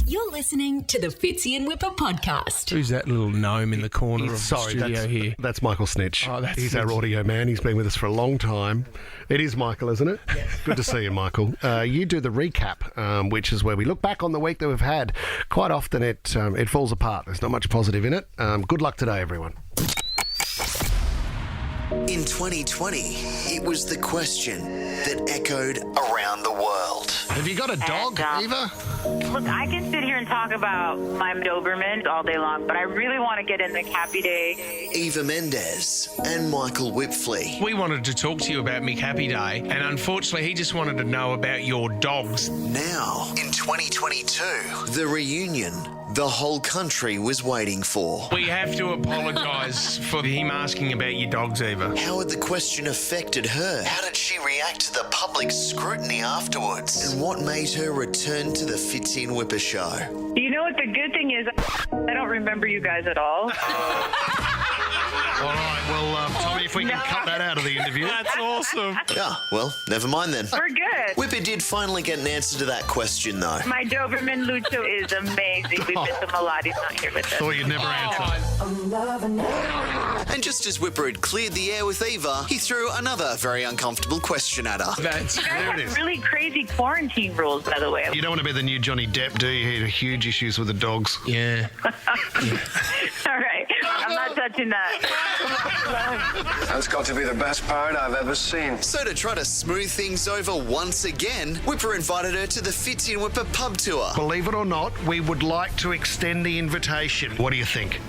You're listening to the Fitzy and Wippa podcast. Who's that little gnome in the corner of the studio here? That's Michael Snitch. Oh, He's our audio man. He's been with us for a long time. It is Michael, isn't it? Yeah. Good to see you, Michael. You do the recap, which is where we look back on the week that we've had. Quite often it falls apart. There's not much positive in it. Good luck today, everyone. In 2020, it was the question that echoed around the world. Have you got a dog, Eva? Look, I can sit here and talk about my Dobermans all day long, but I really want to get in the Happy Day. Eva Mendes and Michael Wipfli. We wanted to talk to you about Mick Happy Day, and unfortunately he just wanted to know about your dogs. Now, in 2022, the reunion the whole country was waiting for. We have to apologise for him asking about your dogs, Eva. How had the question affected her? How did she react to the public scrutiny afterwards? And what made her return to the Fitzy and Wippa show? You know what the good thing is? I don't remember you guys at all. All right, well, Tommy, if we can cut that out of the interview. That's awesome. Yeah, well, never mind then. We're good. Wippa did finally get an answer to that question, though. My Doberman Lucho is amazing. We miss him a lot. He's not here with us. Thought you'd never answer. And just as Wippa had cleared the air with Eva, he threw another very uncomfortable question at her. You guys have really crazy quarantine rules, by the way. You don't want to be the new Johnny Depp, do you? He had huge issues with the dogs. Yeah. All right. I'm not touching that. That's got to be the best parrot I've ever seen. So to try to smooth things over once again, Wippa invited her to the Fitzy and Wippa pub tour. Believe it or not, we would like to extend the invitation. What do you think?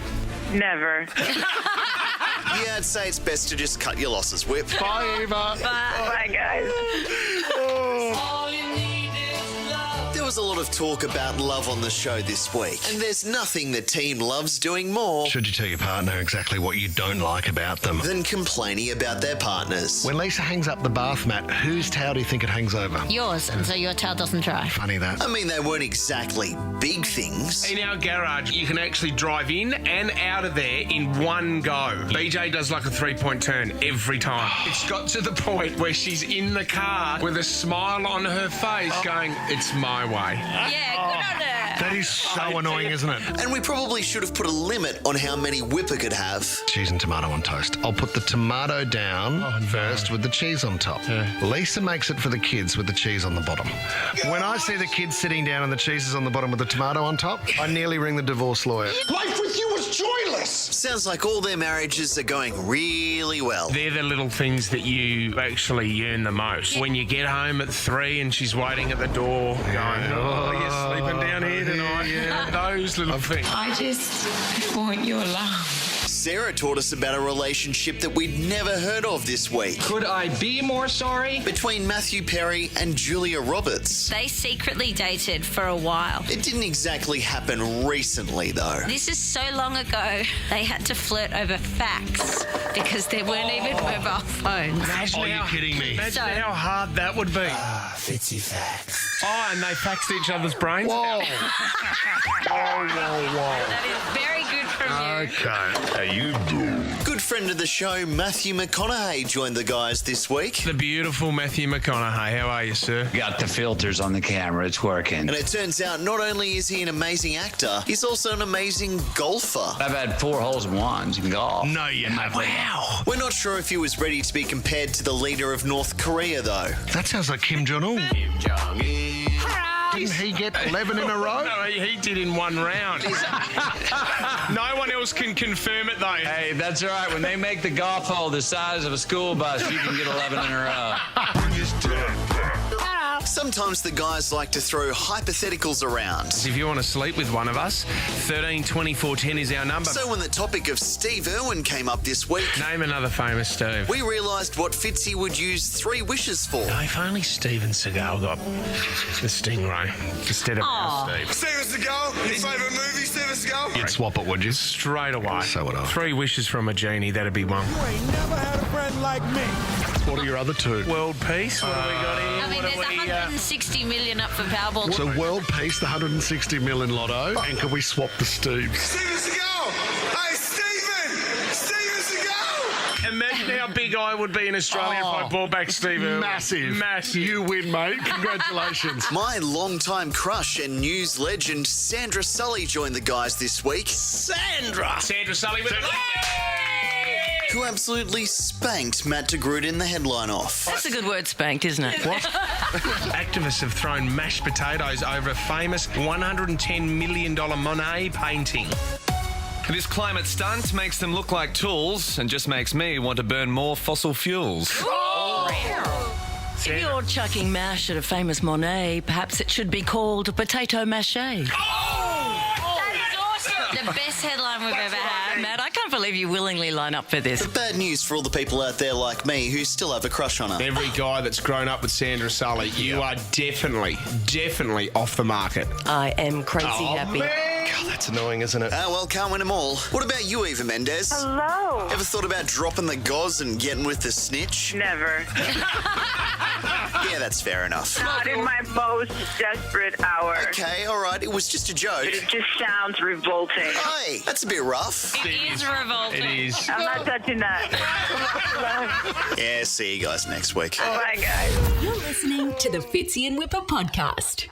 Never. Yeah, I'd say it's best to just cut your losses, Whip. Bye, Eva. Bye, guys. There was a lot of talk about love on the show this week, and there's nothing the team loves doing more Should you tell your partner exactly what you don't like about them? than complaining about their partners. When Lisa hangs up the bath mat, whose towel do you think it hangs over? Yours, and so your towel doesn't dry. Funny that. I mean, they weren't exactly big things. In our garage, you can actually drive in and out of there in one go. BJ does like a 3-point turn every time. It's got to the point where she's in the car with a smile on her face going, it's my way. Yeah, good on her. That is so annoying, isn't it? And we probably should have put a limit on how many Wippa could have. Cheese and tomato on toast. I'll put the tomato down first with the cheese on top. Lisa makes it for the kids with the cheese on the bottom. When I see the kids sitting down and the cheese is on the bottom with the tomato on top, I nearly ring the divorce lawyer. Life with you was joyless. Sounds like all their marriages are going really well. They're the little things that you actually yearn the most. When you get home at 3 and she's waiting at the door going, oh, you're sleeping down here tonight. Yeah. Those little things. I just want your love. Sarah taught us about a relationship that we'd never heard of this week. Could I be more sorry? Between Matthew Perry and Julia Roberts. They secretly dated for a while. It didn't exactly happen recently, though. This is so long ago, they had to flirt over fax because there weren't even mobile phones. Imagine Oh, you're kidding me. Imagine how hard that would be. Fitzy facts. Oh, and they faxed each other's brains Whoa. out. That is very good from you. Okay. How you doing? Good friend of the show, Matthew McConaughey, joined the guys this week. The beautiful Matthew McConaughey. How are you, sir? Got the filters on the camera. It's working. And it turns out not only is he an amazing actor, he's also an amazing golfer. I've had 4 holes in ones in golf. No, you haven't. Wow. We're not sure if he was ready to be compared to the leader of North Korea, though. That sounds like Kim Jong-un. Didn't he get 11 in a row? No, he did in one round. No one else can confirm it, though. Hey, that's all right. When they make the golf hole the size of a school bus, you can get 11 in a row. Sometimes the guys like to throw hypotheticals around. If you want to sleep with one of us, 13 24 10 is our number. So when the topic of Steve Irwin came up this week, Name another famous Steve. we realised what Fitzy would use 3 wishes for. Oh, if only Steven Seagal got the Stingray instead of our Steve. Steven Seagal, his favourite movie, Steven Seagal. You'd swap it, would you? Straight away. So would I. 3 wishes from a genie, that'd be one. What are your other 2? World peace, what have we got here? I mean, there's 160 million up for Powerball. So world peace, the 160 million lotto, and can we swap the Steves? Steven Seagal. Hey, Steven Seagal. Imagine Imagine how big I would be in Australia if I brought back Steve Irwin. Massive. You win, mate. Congratulations. My longtime crush and news legend Sandra Sully joined the guys this week. Sandra Sully with a Who absolutely spanked Matt DeGroot in the headline off. That's a good word, spanked, isn't it? What? Activists have thrown mashed potatoes over a famous $110 million Monet painting. This climate stunt makes them look like tools and just makes me want to burn more fossil fuels. If you're chucking mash at a famous Monet, perhaps it should be called potato mache. The best headline we've ever had, Matt. I can't believe you willingly line up for this. But bad news for all the people out there like me who still have a crush on her. Every guy that's grown up with Sandra Sully, you are definitely off the market. I am crazy happy. God, that's annoying, isn't it? Well, can't win them all. What about you, Eva Mendes? Hello. Ever thought about dropping the gauze and getting with the snitch? Never. Yeah, that's fair enough. Not in my most desperate hour. Okay, all right. It was just a joke. It just sounds revolting. Hey, that's a bit rough. It is revolting. It is. I'm not touching that. Yeah, see you guys next week. Bye, guys. You're listening to the Fitzy and Wippa podcast.